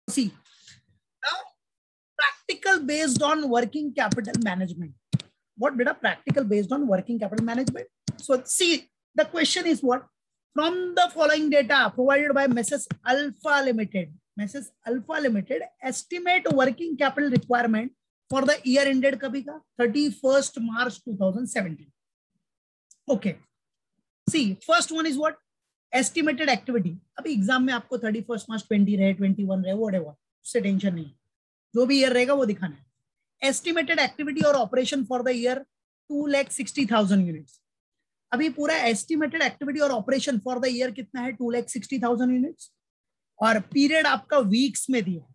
See, now practical based on working capital management. What beta? Practical based on working capital management. So see, the question is what? From the following data provided by Mrs. Alpha Limited, estimate working capital requirement for the year ended कभी का 31st March 2017. Okay. See, first one is what? Estimated activity. अभी exam में आपको 31st March 20 रहे, 21 रहे, whatever, उससे tension नहीं, जो भी ईयर रहेगा वो दिखाना है. Estimated activity और operation for the year 2,60,000 units. अभी पूरा एस्टिमेटेड एक्टिविटी और ऑपरेशन फॉर द ईयर कितना है? 2,60,000 यूनिट्स. और पीरियड आपका वीक्स में दिया है.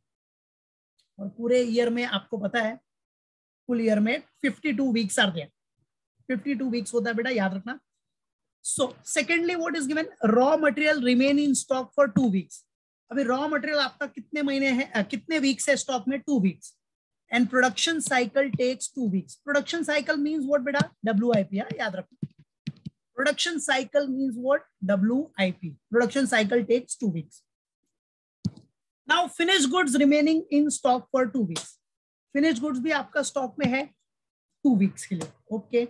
और पूरे ईयर में आपको पता है फुल ईयर में 52 वीक्स आर देयर. 52 वीक्स होता है बेटा, याद रखना. So secondly, what is given? Raw material remain in stock for 2 weeks. अभी raw material आपका कितने महीने है, कितने weeks है स्टॉक में? 2 weeks. And production cycle takes 2 weeks. Production cycle means what बेटा? WIP. याद रखो. Production cycle means what? WIP. Production cycle takes 2 weeks. Now finished goods remaining in stock for 2 weeks. Finished goods भी आपका stock में है 2 weeks के लिए. Okay.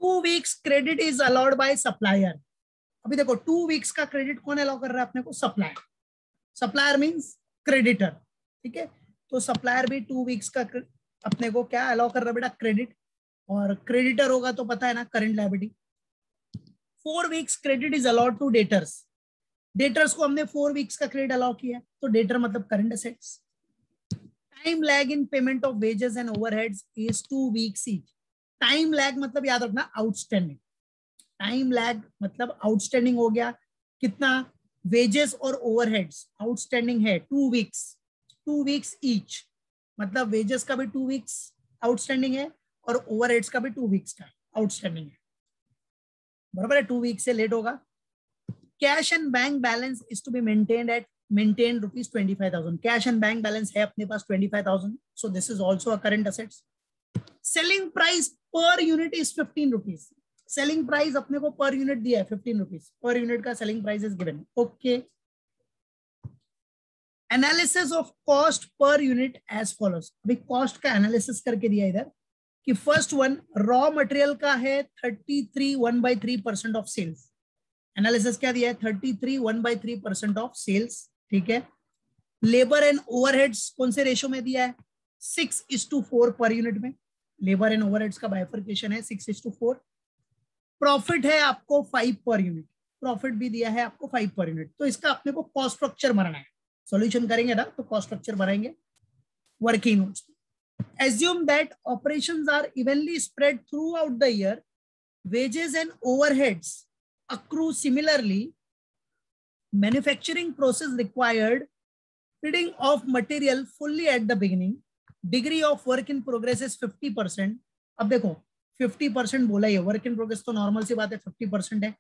2 weeks credit is allowed by supplier. अभी देखो 2 weeks का क्रेडिट कौन अलाउ कर रहा है अपने को? सप्लायर. Supplier means creditor. ठीक है, तो सप्लायर भी 2 weeks का अपने को क्या अलाउ कर रहा है बेटा? क्रेडिट. और क्रेडिटर होगा तो पता है ना, current liability. 4 weeks credit is allowed to debtors. Debtors को हमने 4 weeks का क्रेडिट अलाउ किया, तो डेटर मतलब current assets. Time lag in payment of wages and overheads is 2 weeks each. Time lag मतलब याद रखना आउटस्टैंडिंग. टाइम लैग मतलब आउटस्टैंडिंग हो गया कितना? वेजेस और ओवरहेड्स आउटस्टैंडिंग है 2 weeks. 2 weeks ईच मतलब वेजेस का भी 2 weeks आउटस्टैंडिंग है और ओवरहेड्स का भी 2 weeks का आउटस्टैंडिंग है. बराबर है, 2 weeks से लेट होगा. Cash and bank balance is to be maintain rupees 25,000. Cash and bank balance है अपने पास 25,000. So this is also a current assets. Selling price per unit is 15 rupees. Selling price अपने को पर यूनिट दिया है 15 rupees. Per unit का selling price is given. Okay. Analysis of cost per unit as follows. अभी cost का analysis करके दिया इधर कि फर्स्ट वन रॉ मटेरियल का है 33 1/3% ऑफ सेल्स. एनालिसिस क्या दिया है? 33 1/3% ऑफ सेल्स. ठीक है. लेबर एंड ओवरहेड्स कौन से रेशो में दिया है? 6:4 पर यूनिट में. लेबर एंड ओवरहेड्स का बाइफर्केशन है 6:4. प्रॉफिट है आपको 5 पर यूनिट. प्रॉफिट भी दिया है आपको 5 पर यूनिट. तो इसका अपने को कॉस्ट स्ट्रक्चर बनाना है. सॉल्यूशन करेंगे ना तो कॉस्ट स्ट्रक्चर बनाएंगे working notes. Assume that operations are evenly spread throughout the year. Wages and overheads accrue similarly. Manufacturing process required feeding of material fully at the beginning. Degree of work in progress is 50%. अब देखो 50% बोला ही है. Work in progress तो normal सी बात है, 50% है.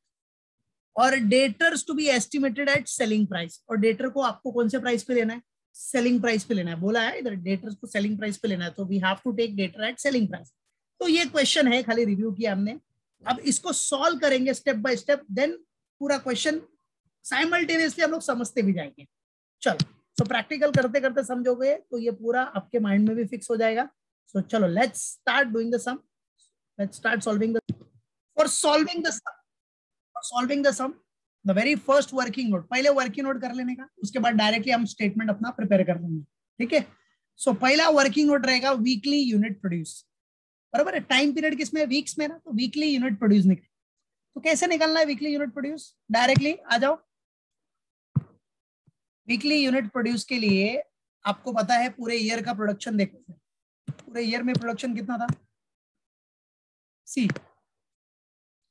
और debtors to be estimated at selling price. और डेटर को आपको कौन से प्राइस पे लेना है? सेलिंग प्राइस पे लेना है. बोला है इधर डेटर्स को सेलिंग प्राइस पे लेना है, तो we have to take debtor at selling price. तो ये क्वेश्चन है, खाली रिव्यू किया हमने. अब इसको सॉल्व करेंगे स्टेप बाय स्टेप, देन पूरा क्वेश्चन साइमल्टेनियसली हम लोग समझते भी जाएंगे. चलो, सो प्रैक्टिकल करते करते समझोगे तो ये पूरा आपके माइंड में भी फिक्स हो जाएगा. सो चलो, let's start doing the sum. Let's start solving the solving the sum. The very first working note, पहले वर्किंग नोट कर लेने का, उसके बाद डायरेक्टली हम स्टेटमेंट अपना प्रिपेयर कर लेंगे. ठीक है. सो पहला वर्किंग नोट रहेगा वीकली यूनिट प्रोड्यूस. बराबर है. टाइम पीरियड किसमें? वीक्स में ना, तो वीकली यूनिट प्रोड्यूस निकले. तो कैसे निकलना है वीकली यूनिट प्रोड्यूस? डायरेक्टली आ जाओ. वीकली यूनिट प्रोड्यूस के लिए आपको पता है पूरे ईयर का प्रोडक्शन देखो. पूरे ईयर में प्रोडक्शन कितना था? See,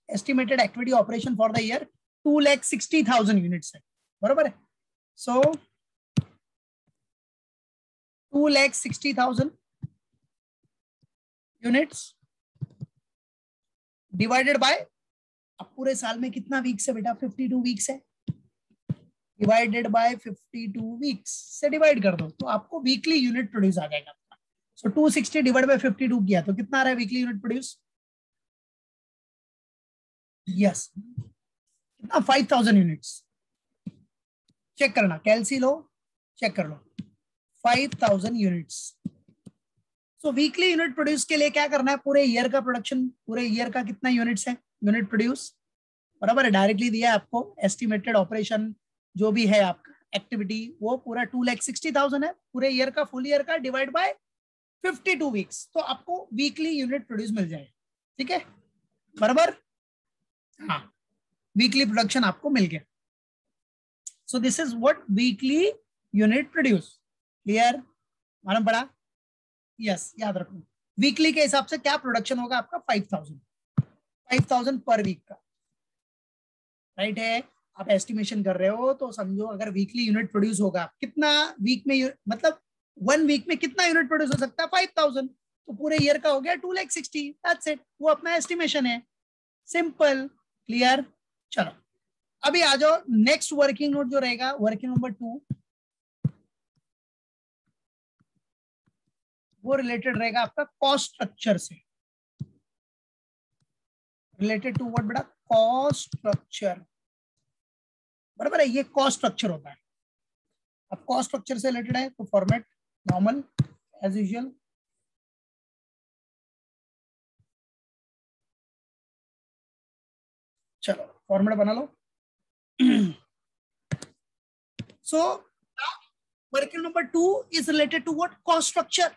estimated activity operation for the year 2,60,000 units है. बराबर है. सो 2,60,000 यूनिट्स डिवाइडेड बाय, अब पूरे साल में कितना वीक्स है बेटा? 52 वीक्स है. डिवाइडेड बाय 52 वीक्स से डिवाइड कर दो तो आपको वीकली यूनिट प्रोड्यूस आ जाएगा. सो 260 डिवाइड बाय 52 किया तो कितना आ रहा है वीकली यूनिट प्रोड्यूस? यस, कितना? 5,000 यूनिट्स. चेक करना, कैलसी लो, चेक कर लो 5000 यूनिट्स। सो वीकली यूनिट प्रोड्यूस के लिए क्या करना है, पूरे ईयर का प्रोडक्शन, पूरे ईयर का कितना यूनिट्स है, यूनिट प्रोड्यूस, बराबर है, डायरेक्टली दिया है आपको। एस्टिमेटेड ऑपरेशन जो भी है आपका एक्टिविटी वो पूरा 2,60,000 है, पूरे ईयर का, फुल ईयर का, डिवाइड बाय 52 वीक्स, तो आपको वीकली यूनिट प्रोड्यूस मिल जाएगा। ठीक है, बराबर, हाँ, वीकली प्रोडक्शन आपको मिल गया। सो this is what weekly unit produce. Clear, मालूम पड़ा? यस, याद रखो वीकली के हिसाब से क्या प्रोडक्शन होगा आपका, 5,000 पर वीक का, राइट है। आप एस्टिमेशन कर रहे हो तो समझो अगर वीकली यूनिट प्रोड्यूस होगा, कितना वीक में, मतलब 1 वीक में कितना यूनिट प्रोड्यूस हो सकता है, 5,000, तो पूरे ईयर का हो गया 2,60,000, दैट्स इट, वो अपना एस्टिमेशन है, सिंपल। क्लियर, चलो अभी आ जाओ नेक्स्ट वर्किंग नोट जो रहेगा, वर्किंग नंबर 2, वो रिलेटेड रहेगा आपका कॉस्ट स्ट्रक्चर से, रिलेटेड टू व्हाट बेटा, कॉस्ट स्ट्रक्चर, बराबर है, ये कॉस्ट स्ट्रक्चर होता है। अब कॉस्ट स्ट्रक्चर से रिलेटेड है तो फॉर्मेट नॉर्मल एज यूजुअल, चलो फॉर्मेट बना लो। So working number 2 is related to what, cost structure.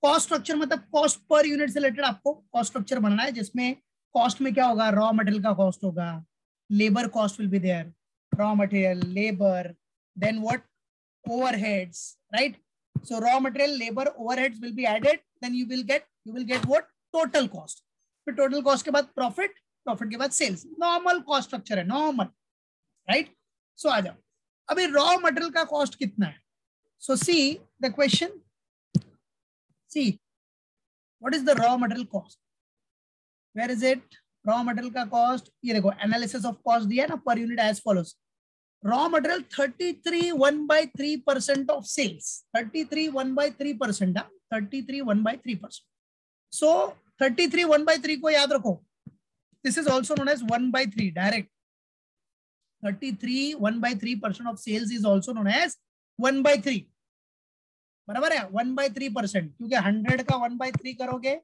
Cost structure मतलब कॉस्ट पर यूनिट से रिलेटेड आपको कॉस्ट स्ट्रक्चर बनना है, जिसमें कॉस्ट में क्या होगा, रॉ मटेरियल का कॉस्ट होगा, labour cost will be there, raw material, labour, then what, overheads, right? So raw material, labor, overheads will be added, then you will get what, total cost। फिर total cost के बाद profit, profit के बाद sales, normal cost structure है, normal, right? So आ जाओ, अभी raw material का cost कितना है, so see the question, see what is the raw material cost, where is it, raw material का cost, ये देखो analysis of cost दिया है ना per unit as follows, raw material 33 1/3% of sales, 33 1/3%, 33 1/3%। so 33 1/3 को याद रखो, this is also known as 1/3 direct, 33 1/3% of sales is also known as 1/3, बराबर है, 1/3%, क्योंकि 100 का 1/3 करोगे,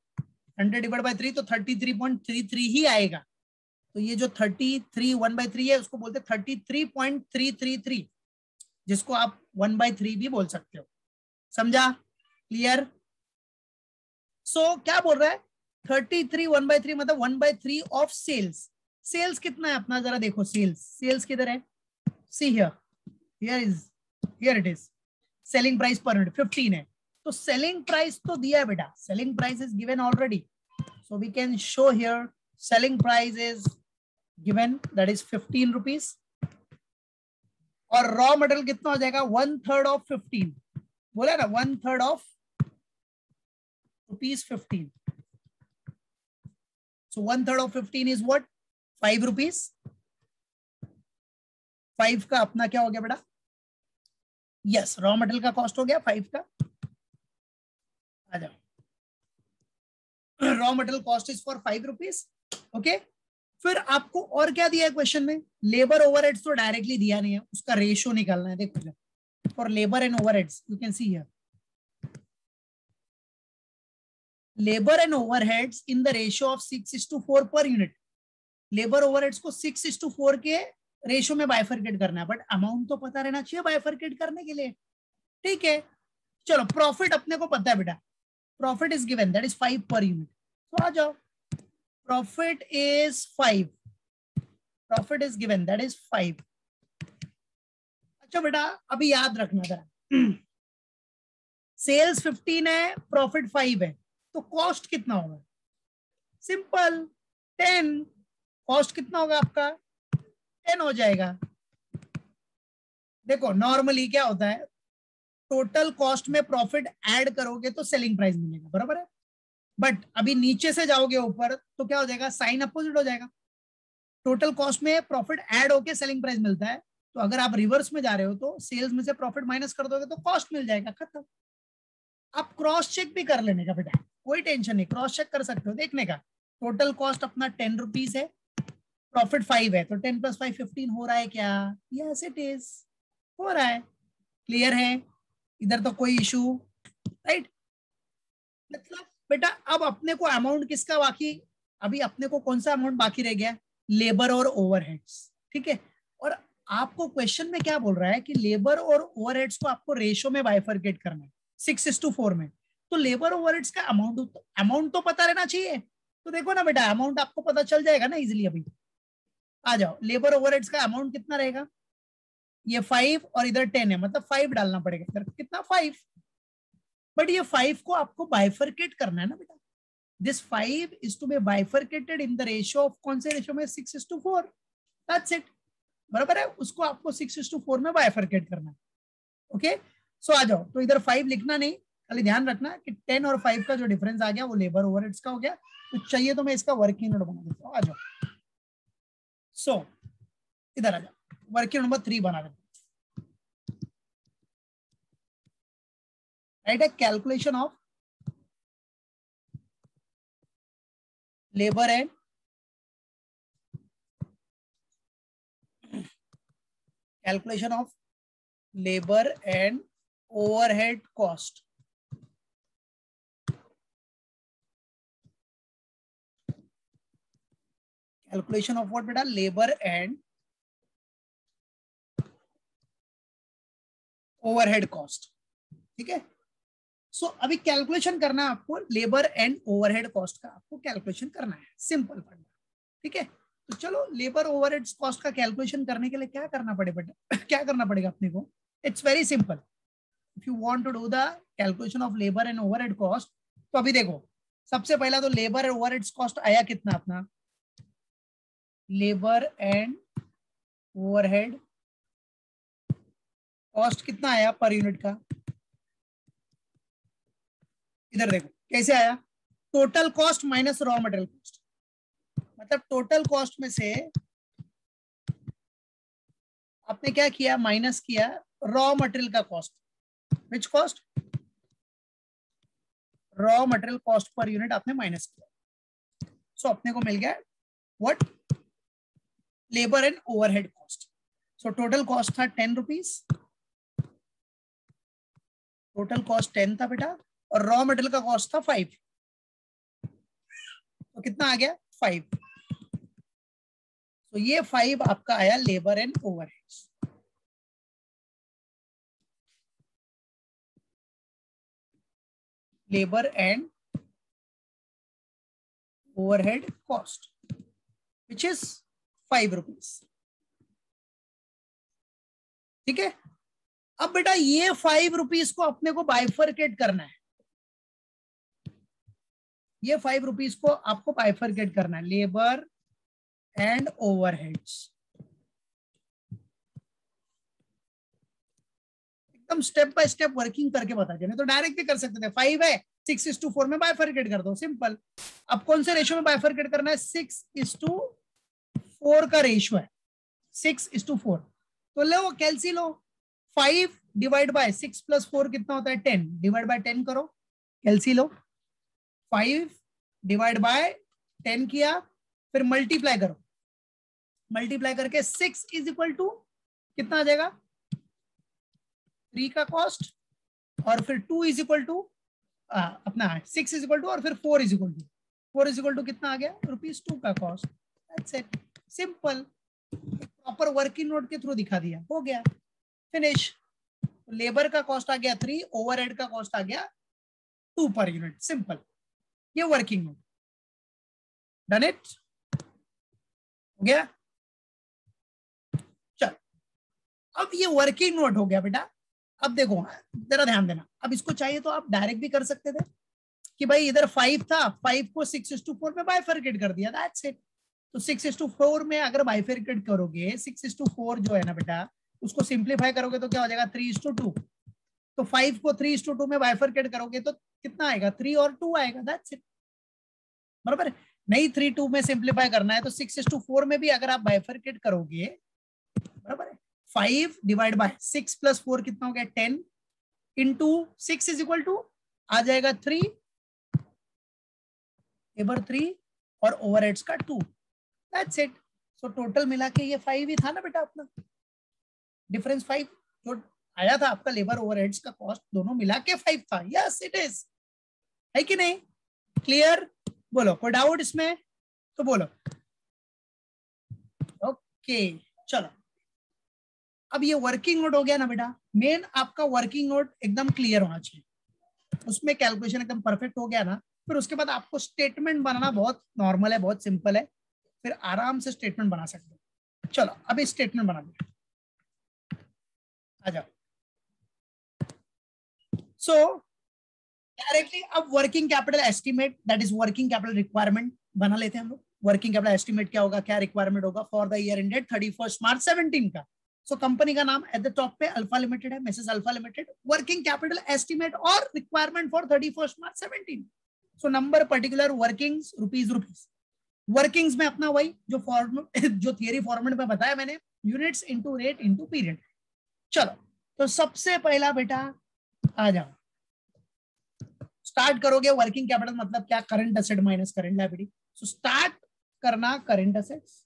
100 डिवाइड बाय 3 तो 33.33 ही आएगा, तो ये जो 33 1/3 है उसको बोलते हैं 33.333, जिसको आप 1/3 भी बोल सकते हो, समझा? क्लियर? सो क्या बोल रहा है, 33 1/3 मतलब 1/3 ऑफ सेल्स। सेल्स कितना है अपना, जरा देखो, सेल्स किधर है, see here it is, selling price per unit 15 है, तो सेलिंग प्राइस तो दिया है बेटा, selling price is given already, so we can show here selling price is given, that is 15 rupees, और रॉ मटेरियल कितना हो जाएगा, 1/3 ऑफ 15, बोला ना, 1/3 of ₹15, so 1/3 of 15 is what, 5 rupees, 5 का अपना क्या हो गया बेटा, यस, रॉ मटेरियल का कॉस्ट हो गया 5 का, आ जाओ, raw material cost is for 5 rupees, okay. फिर आपको और क्या दिया है क्वेश्चन में, लेबर ओवरहेड्स तो डायरेक्टली दिया नहीं है, उसका रेशियो निकालना है, देखो for labour and overheads you can see here, labour and overheads in the ratio of 6:4 per unit, labour overheads को 6:4 के रेशियो में बाइफरकेट करना है, बट अमाउंट तो पता रहना चाहिए बाइफरकेट करने के लिए, ठीक है। चलो प्रॉफिट अपने को पता है बेटा, profit is given, that is 5 per unit, तो आ जाओ, profit is 5, profit is given, that is 5। अच्छा बेटा अभी याद रखना जरा, सेल्स 15 है, प्रॉफिट 5 है, तो कॉस्ट कितना होगा, सिंपल 10, कॉस्ट कितना होगा आपका, 10 हो जाएगा। देखो नॉर्मली क्या होता है, टोटल कॉस्ट में प्रॉफिट ऐड करोगे तो सेलिंग प्राइस मिलेगा, बराबर है, बट अभी नीचे से जाओगे ऊपर तो क्या हो जाएगा, साइन अपोजिट हो जाएगा, टोटल कॉस्ट में प्रॉफिट ऐड होके सेलिंग प्राइस मिलता है, तो अगर आप रिवर्स में जा रहे हो तो सेल्स में से प्रॉफिट माइनस कर दोगे तो कॉस्ट मिल जाएगा, खत्म। आप क्रॉस चेक भी कर लेने का बेटा, कोई टेंशन नहीं, क्रॉस चेक कर सकते हो, देखने का, टोटल कॉस्ट अपना 10 रुपीज है, प्रॉफिट 5 है, तो 10 + 5 15 हो रहा है क्या, यस इट इज, हो रहा है, क्लियर है? इधर तो कोई इशू, राइट? मतलब बेटा अब अपने को अमाउंट किसका बाकी, अभी अपने को कौन सा अमाउंट बाकी रह गया? लेबर और ओवरहेड्स, ठीक है। और आपको क्वेश्चन में क्या बोल रहा है कि लेबर और ओवरहेड्स को आपको रेशो में बाइफरकेट करना है 6:4 में। तो लेबर ओवरहेड्स का अमाउंट तो पता रहना चाहिए। तो देखो ना बेटा, अमाउंट आपको पता चल जाएगा ना इजिली। अभी आ जाओ, लेबर ओवरहेड्स का अमाउंट कितना रहेगा? ये 5 और इधर 10 है, मतलब 5 डालना पड़ेगा इधर, कितना 5। बट ये 5 को आपको बाइफरकेट करना है ना बेटा। This 5 is to be bifurcated in the ratio of, कौन से रेशियो में? 6:4। दैट्स इट, बराबर है। उसको आपको 6:4 में बाइफरकेट करना है। ओके, सो आ जाओ। तो इधर 5 लिखना नहीं, खाली ध्यान रखना कि 10 और 5 का जो डिफरेंस आ गया वो लेबर ओवरहेड्स का हो गया। तो चाहिए तो मैं इसका वर्किंग नोट बना देता हूँ। आ जाओ, सो इधर आ जाओ, वर्किंग नंबर 3 बना देते, राइट है। Calculation of labour and calculation of labor and overhead cost. Calculation of what बेटा? labor and overhead cost, ठीक है। सो अभी कैलकुलेशन करना है आपको, लेबर एंड ओवरहेड कॉस्ट का आपको कैलकुलेशन करना है, सिंपल फंडा, ठीक है। तो चलो, लेबर ओवरहेड कॉस्ट का कैलकुलेशन करने के लिए क्या करना पड़ेगा क्या करना पड़ेगा अपने को? It's very simple. If you want to do the calculation of labour and overhead cost, तो अभी देखो, सबसे पहला तो लेबर एंड ओवरहेड कॉस्ट आया कितना अपना? लेबर एंड ओवरहेड कॉस्ट कितना आया पर यूनिट का? इधर देखो कैसे आया, total cost minus raw material cost. मतलब टोटल कॉस्ट में से आपने क्या किया? माइनस किया रॉ मटेरियल का cost. Which cost? Raw material cost per unit आपने माइनस किया। सो अपने को मिल गया what? Labour and overhead cost. So total cost था 10 रुपीज, टोटल कॉस्ट 10 था बेटा, और रॉ मटेरियल का कॉस्ट था 5। तो कितना आ गया? 5। तो ये 5 आपका आया labour and overheads. Labour and overhead cost which is 5 rupees, ठीक है। अब बेटा ये 5 रुपीज को अपने को बाइफरकेट करना है। ये 5 रुपीज को आपको बाइफरकेट करना है, लेबर एंड ओवरहेड्स। एकदम स्टेप बाय स्टेप वर्किंग करके बता देना, तो डायरेक्ट भी कर सकते थे। 5 है, 6:4 में बाइफरकेट कर दो, सिंपल। अब कौन से रेशियो में बाइफरकेट करना है? 6:4 का रेशियो है, 6:4। तो लो कैलसी लो, 5 डिवाइड बाय 6 + 4 कितना होता है? 10। डिवाइड बाय 10 करो, कैलसी लो। 5 डिवाइड बाय 10 किया, फिर मल्टीप्लाई करो, मल्टीप्लाई करके 6 = कितना आ जाएगा? 3 का कॉस्ट, और फिर 2 = अपना 6 = और फिर 4 = 4 = कितना आ गया? ₹2 का cost. That's it, simple. Proper working note के थ्रू दिखा दिया, हो गया, फिनिश। लेबर का कॉस्ट आ गया 3, ओवरहेड का कॉस्ट आ गया 2 पर यूनिट, सिंपल। ये वर्किंग नोट, डन इट, हो गया। चल, अब ये वर्किंग नोट हो गया बेटा। अब देखो जरा ध्यान देना, अब इसको चाहिए तो आप डायरेक्ट भी कर सकते थे कि भाई इधर 5 था, 5 को 6:4 में बाइफरकेट कर दिया, दैट्स इट। तो 6:4 में अगर बाइफरकेट करोगे, 6:4 जो है ना बेटा, उसको सिंप्लीफाई करोगे तो क्या हो जाएगा? 3:2। तो 5 को 3:2 में बाइफरकेट करोगे तो कितना आएगा? 3 और 2 आएगा, दैट्स इट, बराबर। नहीं 3:2 में सिंप्लीफाई करना है तो 6:4 में भी अगर आप बाइफरकेट करोगे, बराबर है। 5 डिवाइड बाय 6 + 4 कितना हो गया? 10 इंटू 6 = आ जाएगा 3, लेबर 3 और ओवरहेड्स का 2, दैट्स इट। सो टोटल मिला के ये 5 ही था ना बेटा अपना, डिफरेंस 5 जो आया था आपका लेबर ओवरहेड्स का कॉस्ट दोनों मिला के 5 था। यस इट इज, है कि नहीं? क्लियर? बोलो, कोई डाउट इसमें तो बोलो। ओके चलो, अब ये वर्किंग नोट हो गया ना बेटा। मेन आपका वर्किंग नोट एकदम क्लियर होना चाहिए, उसमें कैलकुलेशन एकदम परफेक्ट हो गया ना, फिर उसके बाद आपको स्टेटमेंट बनाना बहुत नॉर्मल है, बहुत सिंपल है, फिर आराम से स्टेटमेंट बना सकते हो। चलो अभी स्टेटमेंट बना दो, आ जाओ। सो डायरेक्टली अब working capital estimate, that is working capital requirement बना लेते हैं हम लोग। वर्किंग कैपिटल एस्टिमेट क्या होगा, क्या रिक्वायरमेंट होगा for the year ended 31 March 17 का। सो कंपनी का नाम एट द टॉप पे अल्फा लिमिटेड है, Mrs alpha limited. Working capital estimate और requirement for 31 March 17। So number particular workings rupees. Workings में अपना वही जो फॉर्म जो थियरी फॉर्मेट में बताया मैंने, units into rate into period. चलो तो सबसे पहला बेटा आ जाओ, स्टार्ट करोगे। वर्किंग कैपिटल मतलब क्या, current asset minus current liability. So start करना current assets,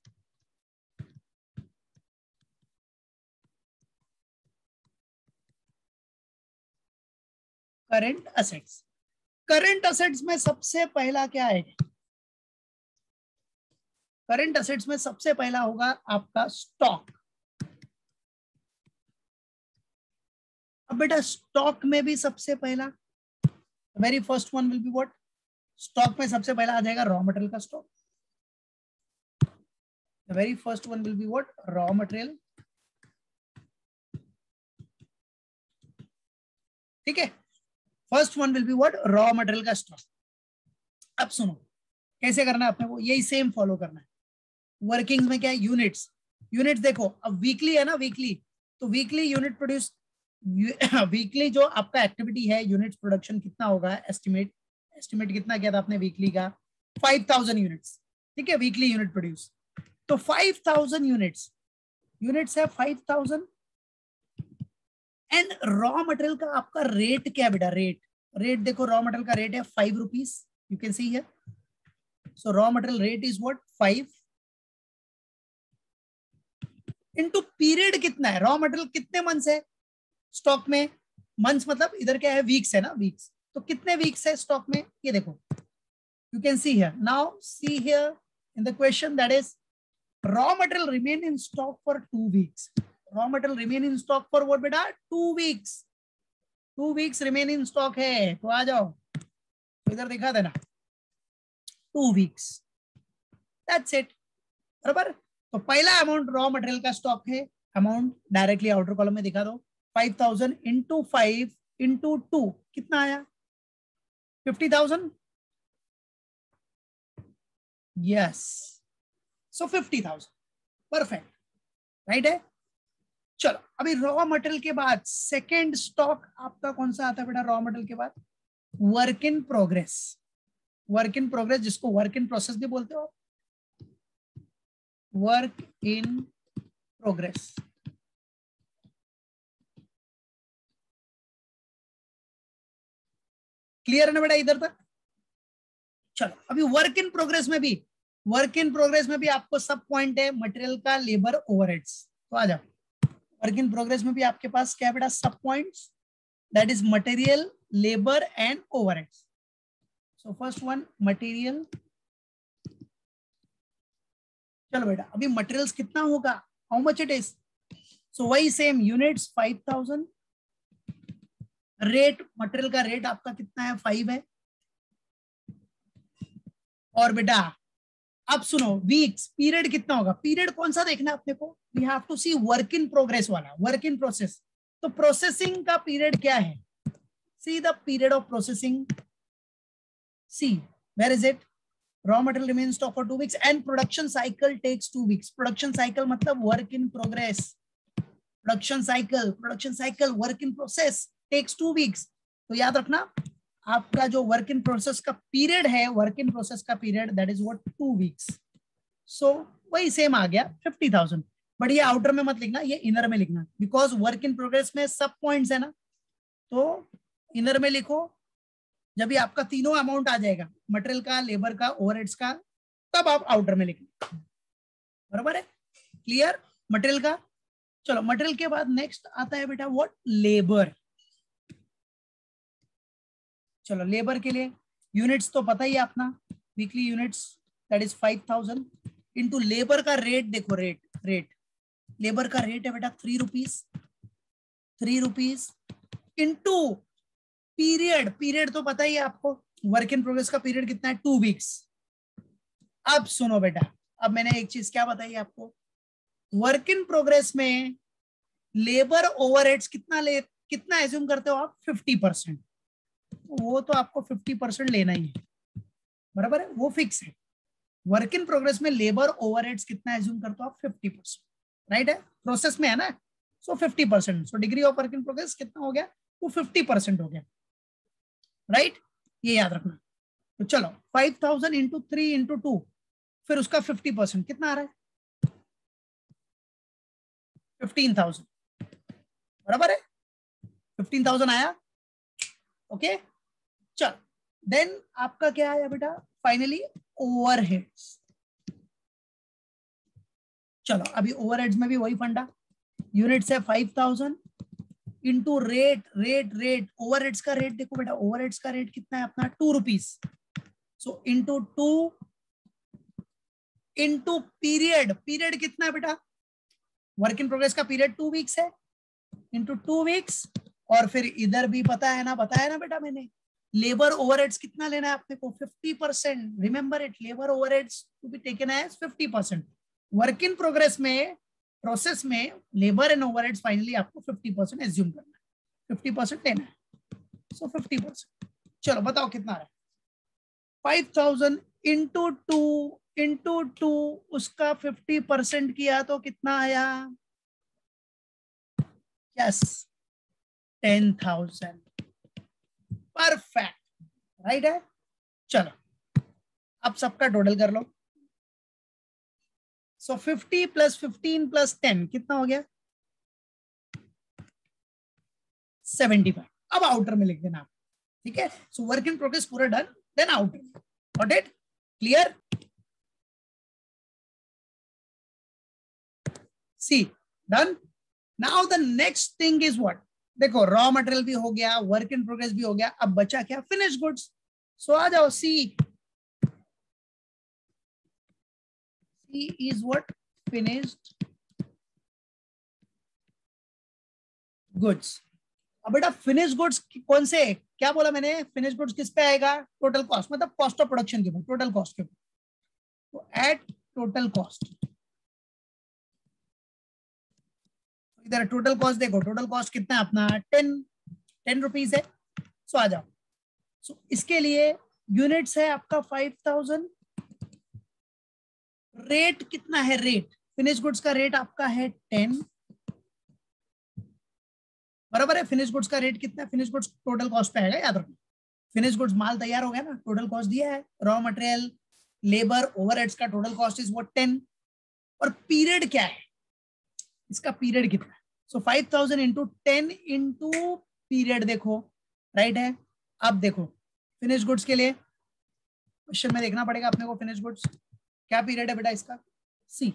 current assets. Current assets में सबसे पहला क्या है, करंट असेट्स में सबसे पहला होगा आपका स्टॉक। अब बेटा स्टॉक में भी सबसे पहला, very first one will be what, stock में सबसे पहला आ जाएगा रॉ मटेरियल का stock. The very first one will be what, raw material. ठीक है, first one will be what, raw material का स्टॉक। अब सुनो कैसे करना है अपने को, यही सेम फॉलो करना है। वर्किंग्स में क्या है, यूनिट्स। यूनिट्स देखो अब वीकली है ना, वीकली, तो वीकली यूनिट प्रोड्यूस, वीकली जो आपका एक्टिविटी है, यूनिट्स प्रोडक्शन कितना होगा, एस्टिमेट, एस्टिमेट कितना किया था आपने वीकली का, 5000 यूनिट्स। ठीक है, वीकली यूनिट प्रोड्यूस, तो 5000 यूनिट्स, यूनिट्स है 5000। एंड रॉ मटेरियल का आपका रेट क्या है बेटा, रेट, रेट देखो रॉ मटेरियल का रेट है 5 rupees, you can see here. So raw material rate is what, 5 into period कितना है, रॉ मटेरियल कितने मंथ्स है स्टॉक में, मंथ्स मतलब इधर क्या है, वीक्स है ना, वीक्स, तो कितने वीक्स है स्टॉक में, ये देखो you can see here. Now see here in the question that is raw material remain in stock for 2 weeks. Raw material remain in stock for what बेटा, 2 weeks, 2 weeks remain in stock है, तो आ जाओ तो इधर दिखा देना 2 weeks, that's it, बराबर। तो पहला अमाउंट रॉ मटेरियल का स्टॉक है, अमाउंट डायरेक्टली आउटर कॉलम में दिखा दो, 5000 इंटू 5 इंटू 2 कितना आया, 50,000। यस, सो 50,000, परफेक्ट, राइट है। चलो अभी रॉ मटेरियल के बाद सेकेंड स्टॉक आपका कौन सा आता है बेटा, रॉ मटेरियल के बाद work in progress. Work in progress जिसको वर्क इन प्रोसेस भी बोलते हो, वर्क इन प्रोग्रेस। क्लियर है ना बेटा इधर तक? चलो अभी वर्क इन प्रोग्रेस में भी, वर्क इन प्रोग्रेस में भी आपको सब पॉइंट है मटेरियल का, लेबर, ओवरहेड्स, तो आ जाओ। वर्क इन प्रोग्रेस में भी आपके पास क्या बेटा, सब points, that is material, labour and overheads. So first one material. चलो बेटा अभी मटेरियल्स कितना होगा, हाउ मच इट इज, सो वही सेम यूनिट्स 5000, रेट, मटेरियल का रेट आपका कितना है, 5 है। और बेटा अब सुनो वीक्स, पीरियड कितना होगा, पीरियड कौन सा देखना है अपने को, we have to see work in progress वाला, वर्क इन प्रोसेस। तो प्रोसेसिंग का पीरियड क्या है, see the period of processing, see where is it, raw material remains stock for 2 weeks and production cycle takes 2 weeks. Production cycle मतलब work in progress, production cycle work in process takes 2 weeks. तो याद रखना आपका जो work in process का period है, work in process का period that is what 2 weeks. So वही सेम आ गया 50,000, बट ये आउटर में मत लिखना, ये इनर में लिखना, बिकॉज वर्क इन प्रोग्रेस में सब पॉइंट्स है ना, तो इनर में लिखो। जब भी आपका तीनों अमाउंट आ जाएगा, मटेरियल का, लेबर का, ओवरहेड्स का, तब आप आउटर में लिखना, बराबर है, क्लियर। मटेरियल का, चलो मटेरियल के बाद नेक्स्ट आता है बेटा व्हाट, लेबर। चलो लेबर के लिए यूनिट्स तो पता ही है अपना, weekly units that is 5000 into labour का रेट। देखो रेट लेबर का रेट है बेटा 3 रुपीज, 3 रुपीज इंटू पीरियड तो पता ही है आपको, वर्क इन प्रोग्रेस का पीरियड कितना है, 2 वीक्स। अब सुनो बेटा, अब मैंने एक चीज क्या बताई आपको, वर्क इन प्रोग्रेस में लेबर ओवरहेड्स कितना एज्यूम करते हो आप, 50%। वो तो आपको 50% लेना ही है, बराबर है, वो फिक्स है। वर्क इन प्रोग्रेस में लेबर ओवरहेड्स कितना एज्यूम करते हो आप, 50%, राइट है, प्रोसेस में है ना, सो 50%। So degree of work in progress कितना हो गया, वो 50% हो गया, राइट, ये याद रखना। तो चलो 5000 इंटू 3 इंटू 2, फिर उसका 50% कितना आ रहा है, 15,000, बराबर है, 15,000 आया, ओके। चल देन आपका क्या आया बेटा, फाइनली ओवरहेड्स। चलो अभी ओवरहेड्स में भी वही फंडा, यूनिट्स है 5000 इंटू रेट ओवरहेड्स का रेट देखो बेटा, ओवरहेड्स का रेट कितना है अपना, 2 rupees. So into 2 into period कितना है बेटा, वर्क इन प्रोग्रेस का पीरियड 2 वीक्स है, इंटू 2 वीक्स। और फिर इधर भी बताया ना बेटा मैंने, लेबर ओवरहेड्स कितना लेना है आपने को, 50%। Remember it, labour overheads to be taken as 50%। Work in progress में, प्रोसेस में लेबर एंड ओवरहेड्स फाइनली आपको 50% एज्यूम करना है, 50% लेना है, सो 50%। चलो बताओ कितना आ रहा है, 5000 इंटू टू उसका 50% किया तो कितना आया, यस 10,000, परफेक्ट, राइट है। चलो अब सबका टोटल कर लो, सो 50 प्लस 15 प्लस 10 कितना हो गया, 75। अब आउटर में लिख देना आप, ठीक है। सो वर्क इन प्रोग्रेस पूरा done, then outer, got it, clear. See done. Now the next thing is what, देखो रॉ मटेरियल भी हो गया, वर्क इन प्रोग्रेस भी हो गया, अब बचा क्या, फिनिश गुड्स। सो आ जाओ, सी इज व्हाट, फिनिश्ड गुड्स। अब बेटा फिनिश गुड्स कौन से, क्या बोला मैंने, फिनिश गुड्स किस पे आएगा, टोटल कॉस्ट, मतलब कॉस्ट ऑफ प्रोडक्शन के ऊपर, टोटल कॉस्ट के ऊपर। तो एट टोटल कॉस्ट, इधर टोटल कॉस्ट देखो, टोटल कॉस्ट कितना है अपना, 10 रुपीज है। सो आ जाओ, सो इसके लिए यूनिट्स है आपका 5000, रेट कितना है, रेट फिनिश गुड्स का रेट आपका है 10, बराबर है। फिनिश गुड्स का रेट कितना है, फिनिश गुड्स टोटल कॉस्ट पे आएगा, याद रखना। फिनिश गुड्स माल तैयार हो गया ना, टोटल कॉस्ट दिया है, रॉ मटेरियल लेबर ओवरहेड्स का टोटल कॉस्ट इज व्हाट 10। और पीरियड क्या है, इसका पीरियड कितना है, सो 5000 इंटू 10 इंटू पीरियड देखो, राइट है। अब देखो फिनिश गुड्स के लिए क्वेश्चन में देखना पड़ेगा अपने को, फिनिश गुड्स क्या पीरियड है बेटा इसका, सी।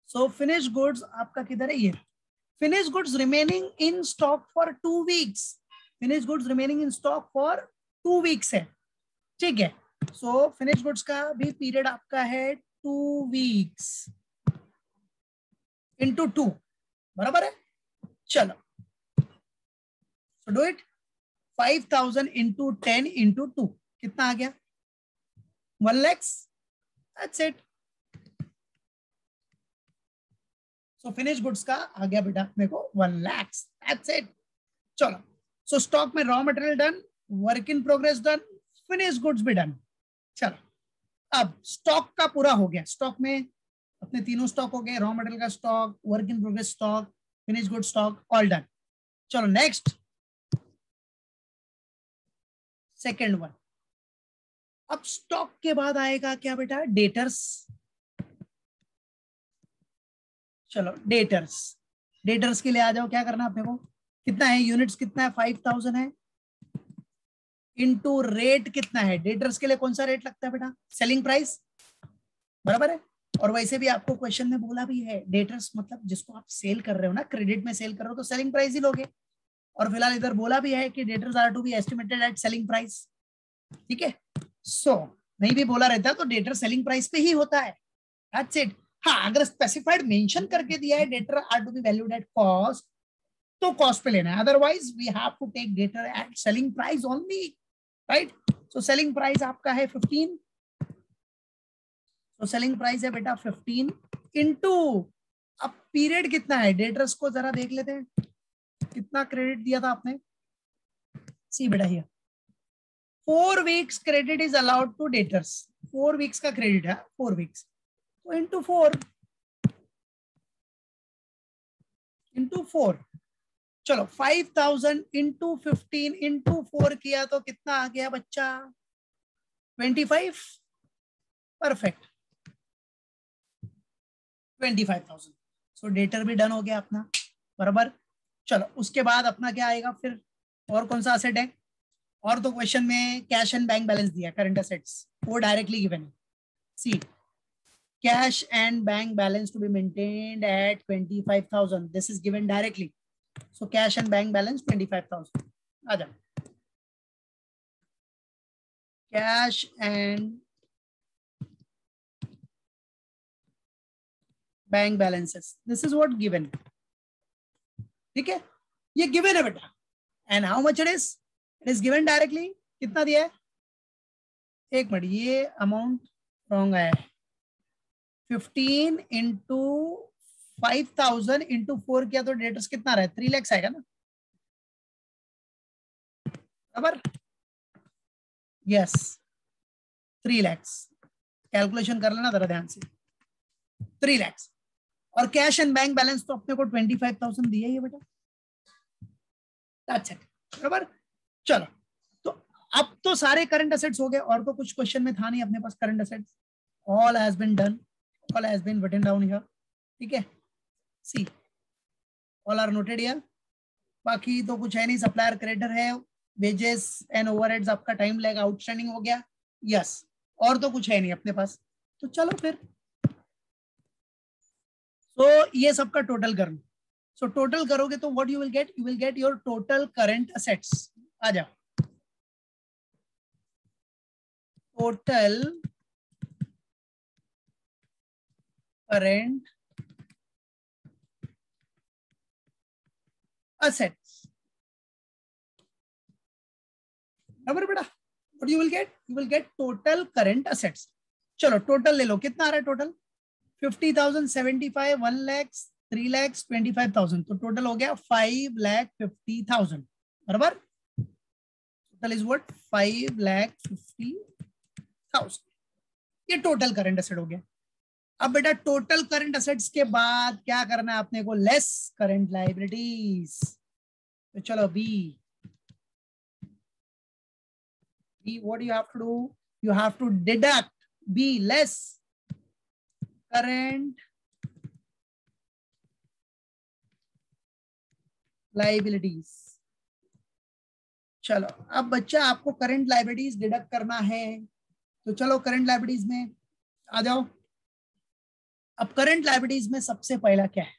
सो फिनिश गुड्स आपका किधर है, ये finish goods remaining in stock for 2 weeks, finish goods remaining in stock for 2 weeks है, ठीक है। सो फिनिश गुड्स का भी पीरियड आपका है 2 वीक्स इंटू 2, बराबर है। चलो so do it, 5000 into 10 into 2 कितना आ गया, 1 lakh, that's it. So finish goods का आ गया बेटा अपने को 1 लाख, दैट्स इट। चलो सो स्टॉक में raw material done, work in progress done, finish goods भी डन। चलो अब स्टॉक का पूरा हो गया, स्टॉक में अपने तीनों स्टॉक हो गए, रॉ मटेरियल का stock, work in progress stock, finish good stock, all done. चलो नेक्स्ट सेकेंड वन, अब स्टॉक के बाद आएगा क्या बेटा, डेटर्स। चलो डेटर्स के लिए आ जाओ, क्या करना है अपने को, कितना है यूनिट्स, कितना है 5000 है, इनटू रेट कितना है, डेटर्स के लिए कौन सा रेट लगता है बेटा, सेलिंग प्राइस, बराबर है। और वैसे भी आपको क्वेश्चन में बोला भी है डेटर्स मतलब जिसको आप सेल कर रहे हो ना, क्रेडिट में सेल कर रहे हो तो सेलिंग प्राइस ही लोगे। और फिलहाल इधर बोला भी है कि debtors are to be estimated at selling price. ठीक है, सो नहीं भी बोला रहता तो डेटर सेलिंग प्राइस पे ही होता है, दैट्स इट। हाँ, अगर स्पेसिफाइड मेंशन करके दिया है debtor are to be valued at cost तो कॉस्ट पे लेना है, otherwise we have to take debtor at selling price only, right. So selling price आपका है 15, तो सेलिंग प्राइस है बेटा 15 इंटू, अब पीरियड कितना है डेटर्स को जरा देख लेते हैं, कितना क्रेडिट दिया था आपने। सी बेटा here 4 weeks credit is allowed to debtors, 4 weeks का क्रेडिट है, 4 वीक्स, तो इंटू 4, इंटू 4, चलो 5000 इंटू 15 इंटू 4 किया तो कितना आ गया बच्चा, 25, परफेक्ट 25,000। सो डेटर भी डन हो गया अपना, बराबर। चलो उसके बाद अपना क्या आएगा फिर, और कौन सा असेट है, और तो क्वेश्चन में कैश एंड बैंक बैलेंस दिया, करंट असेट्स वो डायरेक्टली गिवन है। See cash and bank balance to be maintained at 25,000, this is given directly. So cash and bank balance 25,000 आ जाओ, cash and bank balances, this is what given. ठीक है, ये given है बेटा, and how much it is given directly, कितना दिया है, एक मिनट ये अमाउंट रॉन्ग आया है, 15 इंटू 5,000 इंटू 4 किया तो डेटर्स कितना रहा है, 3 लाख आएगा ना, बराबर, यस 3 लाख, कैलकुलेशन कर लेना जरा ध्यान से, 3 लाख। और कैश एंड बैंक बैलेंस तो अपने को 25,000 दिया ही है बेटा, दैट्स इट, बराबर। चलो तो अब तो सारे करंट असेट्स हो गए, और तो कुछ क्वेश्चन में था नहीं अपने पास current assets, all has been done, all has been written down here. ठीक है, see all are noted here, बाकी तो कुछ है नहीं, सप्लायर क्रेडिटर है, वेजेस एंड ओवरहेड्स आपका टाइम लैग आउटस्टैंडिंग हो गया, यस, और तो कुछ है नहीं अपने पास, तो चलो फिर तो ये सबका टोटल कर लो। सो टोटल करोगे तो what you will get your total current assets, आ जाओ, टोटल करंट असेट्स, बराबर बेटा, what you will get total current assets. चलो टोटल ले लो, कितना आ रहा है टोटल, 50,000, 75, 1 लाख, 3 लाख, 25,000, तो टोटल हो गया 5,50,000, बराबर। टोटल इज व्हाट 5,50,000, ये टोटल करंट असेट हो गया। अब बेटा टोटल करंट असेट्स के बाद क्या करना है अपने को, लेस करंट लायबिलिटीज, तो चलो B what you have to do, you have to deduct b less current liabilities। चलो अब बच्चा आपको करंट लायबिलिटीज डिडक्ट करना है, तो चलो करंट लायबिलिटीज में आ जाओ। अब करंट लायबिलिटीज में सबसे पहला क्या है,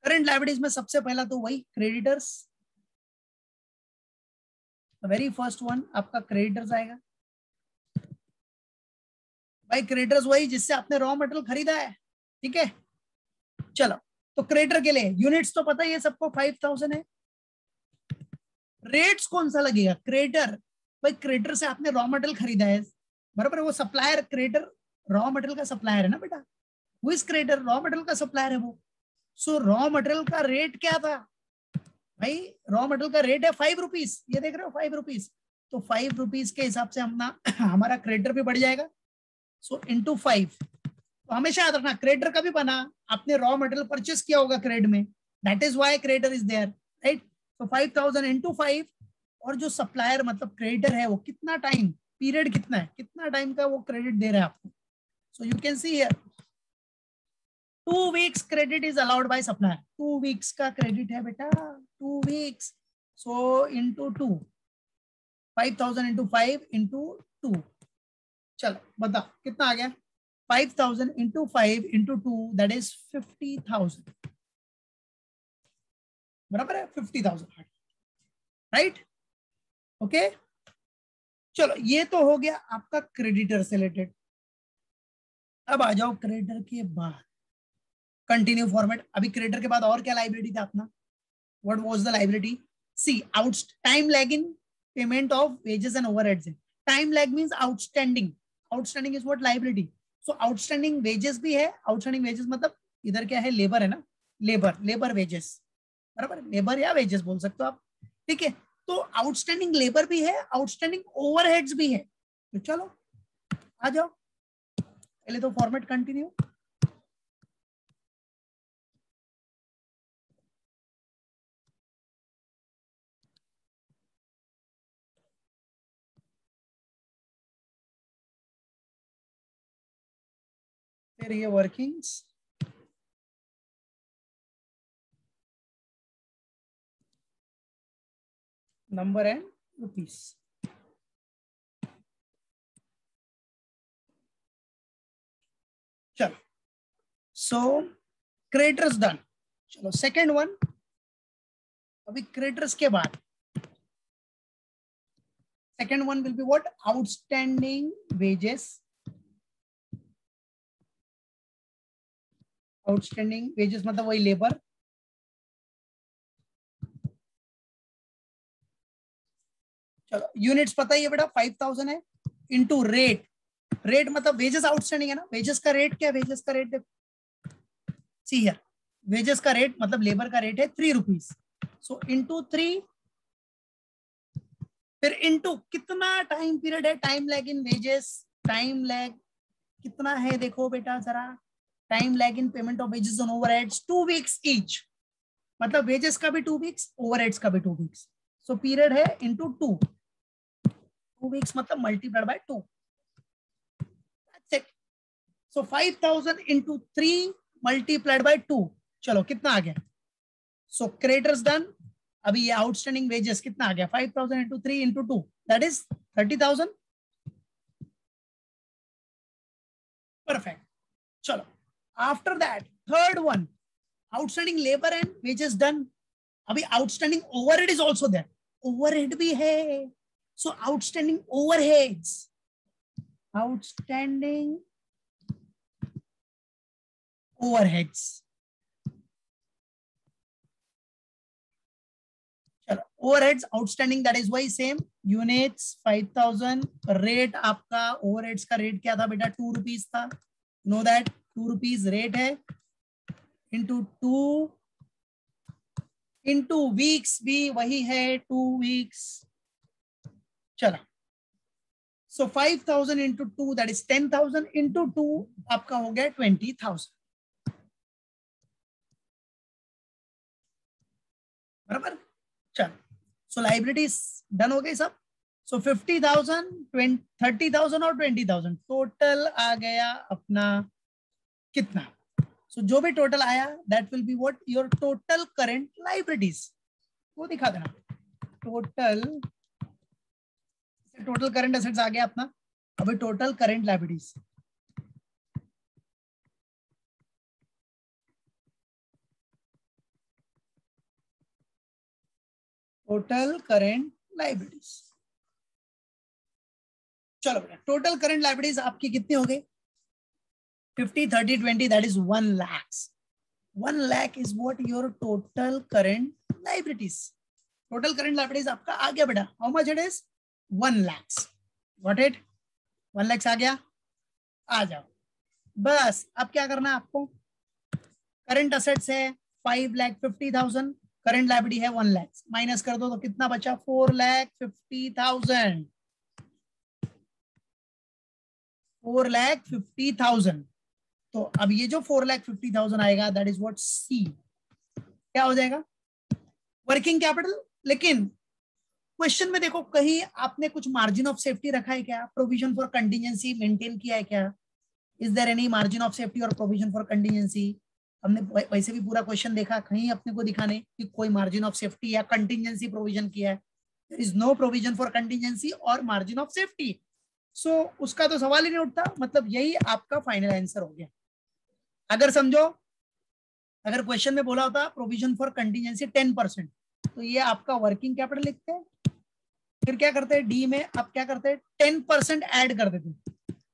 करंट लायबिलिटीज में सबसे पहला तो वही क्रेडिटर्स, वेरी फर्स्ट वन आपका क्रेडिटर्स आएगा, भाई क्रेडिटर्स वही जिससे आपने रॉ मटेरियल खरीदा है। ठीक है, चलो तो क्रेडिटर के लिए यूनिट्स तो पता ही है सबको 5,000 है, रेट्स कौन सा लगेगा, क्रेडिटर, भाई क्रेडिटर से आपने रॉ मटेरियल खरीदा है, बराबर, वो सप्लायर, क्रेडिटर रॉ मटेरियल का सप्लायर है ना बेटा, वो इस क्रेडिटर रॉ मटेरियल का सप्लायर है वो। सो रॉ मटेरियल का रेट क्या था भाई, रॉ मटेरियल का रेट है 5 रुपीज, ये देख रहे हो 5 रुपीज, तो 5 रुपीज के हिसाब से अपना हमारा क्रेडिटर भी बढ़ जाएगा, सो इंटू 5। तो हमेशा याद रखना क्रेडिटर कभी बना, आपने रॉ मटेरियल परचेस किया होगा क्रेडिट में, that is why creditor is there, right. तो 5,000 इंटू 5, और जो सप्लायर मतलब क्रेडिटर है वो कितना टाइम पीरियड कितना है, कितना टाइम का वो क्रेडिट दे रहा है आपको, so you can see here 2 weeks credit is allowed by supplier, 2 weeks का क्रेडिट है बेटा, 2 weeks, so into 2, 5,000 into 5 into 2, चलो बताओ कितना आ गया, 5,000 into 5 into 2 that is 50,000. बराबर है 50,000, राइट? ओके, चलो ये तो हो गया आपका क्रेडिटर से रिलेटेड। अब आ जाओ क्रेडिटर के बाद कंटिन्यू फॉर्मेट। अभी क्रेडिटर के बाद और क्या लाइबिलिटी था अपना? What was the liability? See out time lag in payment of wages and overheads. Time lag means outstanding. Outstanding is what? Liability. So outstanding wages भी है। आउटस्टैंडिंग वेजेस मतलब इधर क्या है? लेबर है ना, लेबर वेजेस, बराबर, लेबर या वेजेस बोल सकते हो आप, ठीक है? तो आउटस्टैंडिंग लेबर भी है, आउटस्टैंडिंग ओवरहेड्स भी है। तो चलो आ जाओ, पहले तो फॉर्मेट कंटिन्यू। फिर ये वर्किंग्स, नंबर एंड रुपीस। चलो, सो क्रेडिटर्स डन। चलो सेकेंड वन, अभी क्रेडिटर्स के बाद second one will be what? Outstanding wages. Outstanding wages मतलब वही लेबर। चलो यूनिट्स पता ही है बेटा, 5,000 है, इंटू रेट। रेट मतलब वेजेस आउटस्टैंडिंग है ना, वेजेस का रेट क्या है? वेजेस का रेट देखो, सी हियर, वेजेस का रेट मतलब लेबर का रेट है 3 रुपीज। सो इंटू 3, फिर इंटू कितना टाइम पीरियड है? Time lag in wages, time lag कितना है देखो बेटा जरा। Time lag in payment of wages on overheads 2 weeks each, मतलब वेजेस का भी 2 वीक्स, ओवरहेड्स का भी 2 वीक्स। सो पीरियड है इंटू 2 वीक्स मतलब multiplied by 2। So 5,000 into 3 multiplied by 2, चलो कितना आ गया? So creditors done. अभी ये आउटस्टैंडिंग वेजेस कितना आ गया? 5,000 into 3 into 2 that is 30,000। Perfect. चलो after that third one, outstanding labour and wages done. अभी outstanding overhead is also there, overhead भी है। So outstanding overheads, outstanding overheads. चलो ओवरहेड्स आउटस्टैंडिंग दैट इज वही same, units 5,000, rate आपका overheads का rate क्या था बेटा? 2 रुपीज था, नो दैट 2 रुपीज रेट है, इंटू 2 इंटू वीक्स भी वही है 2 वीक्स। चला, सो 5,000 इंटू 2 दैट इज 10,000 इंटू 2 आपका हो गया 20,000, बराबर। चल, सो लाइबिलिटीज डन हो गई सब। सो 50,000, 30,000 और 20,000 टोटल आ गया अपना कितना? सो जो भी टोटल आया that will be what? Your total current liabilities. वो दिखा देना, टोटल करंट एसेट्स आ गया अपना। अभी total current liabilities, total current liabilities. चलो बेटा, टोटल करंट लाइबिलिटीज आपकी कितनी हो गई? 50, 30, 20 that is 1 lakhs। 1 lakh is what your total current liabilities। Total current liabilities आपका आ गया बेटा, how much it is? 1 lakhs। What it? 1 lakhs आ गया। आ जाओ, बस अब क्या करना है आपको? करंट असेट्स है 5,50,000, करंट लाइबिलिटी है 1 lakhs, माइनस कर दो तो कितना बचा? 4,50,000। 4,50,000। तो अब ये जो 4,50,000 आएगा दैट इज व्हाट? सी क्या हो जाएगा? Working capital. लेकिन क्वेश्चन में देखो कहीं आपने कुछ मार्जिन ऑफ सेफ्टी रखा है क्या? प्रोविजन फॉर कंटिजेंसी मेंटेन किया है क्या? Is there any margin of safety और प्रोविजन फॉर कंटिजेंसी? हमने वैसे भी पूरा क्वेश्चन देखा, कहीं अपने को दिखाने कि कोई मार्जिन ऑफ सेफ्टी या कंटिजेंसी प्रोविजन किया है? There is no provision for contingency और मार्जिन ऑफ सेफ्टी। सो उसका तो सवाल ही नहीं उठता, मतलब यही आपका फाइनल आंसर हो गया। अगर समझो, अगर क्वेश्चन में बोला होता प्रोविजन फॉर कंटीजेंसी 10%, तो ये आपका वर्किंग कैपिटल लिखते हैं, फिर क्या करते हैं डी में, अब क्या करते हैं 10% ऐड कर देते हैं,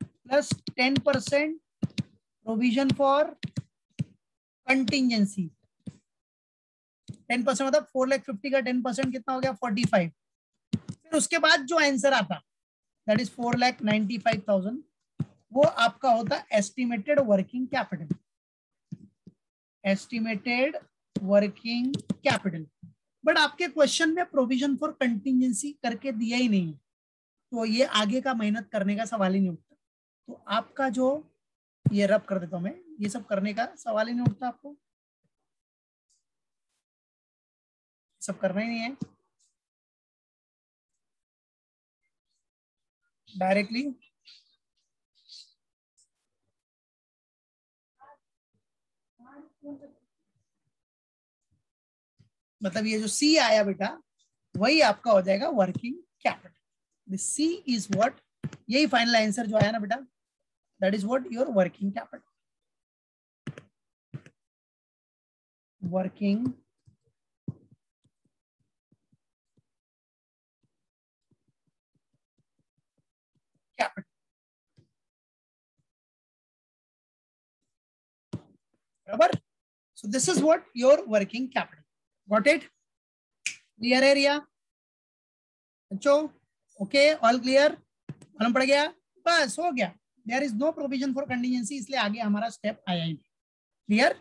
प्लस 10% प्रोविजन फॉर कंटीजेंसी। 10% मतलब 4,50,000 का 10% कितना हो गया 45। फिर उसके बाद जो आंसर आता दैट इज 4,95,000, वो आपका होता है estimated working capital. Estimated working capital. But आपके क्वेश्चन में प्रोविजन फॉर कंटिजेंसी करके दिया ही नहीं है, तो ये आगे का मेहनत करने का सवाल ही नहीं उठता। तो आपका जो, ये रब कर देता हूं मैं, ये सब करने का सवाल ही नहीं उठता, आपको सब करना ही नहीं है डायरेक्टली। मतलब ये जो सी आया बेटा, वही आपका हो जाएगा working capital. See is what, यही फाइनल आंसर जो आया ना बेटा, that is what your working capital. Working capital, बराबर। So this is what your working capital. Got it? Clear एरिया बच्चों? Okay, all clear? मालूम पड़ गया? बस हो गया। There is no provision for contingency, इसलिए आगे हमारा स्टेप आया ही। क्लियर?